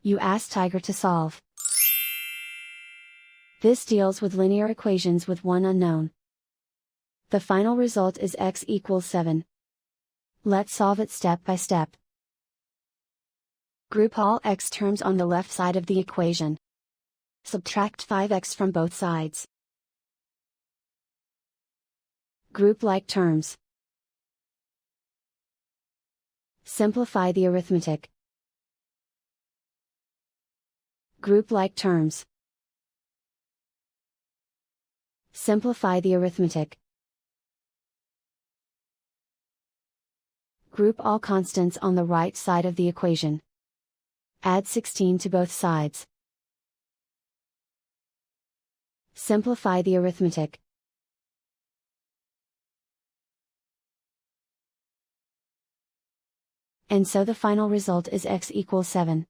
You ask Tiger to solve. This deals with linear equations with one unknown. The final result is x equals 7. Let's solve it step by step. Group all x terms on the left side of the equation. Subtract 5x from both sides. Group like terms. Simplify the arithmetic. Group like terms. Simplify the arithmetic. Group all constants on the right side of the equation. Add 16 to both sides. Simplify the arithmetic. And so the final result is x equals 7.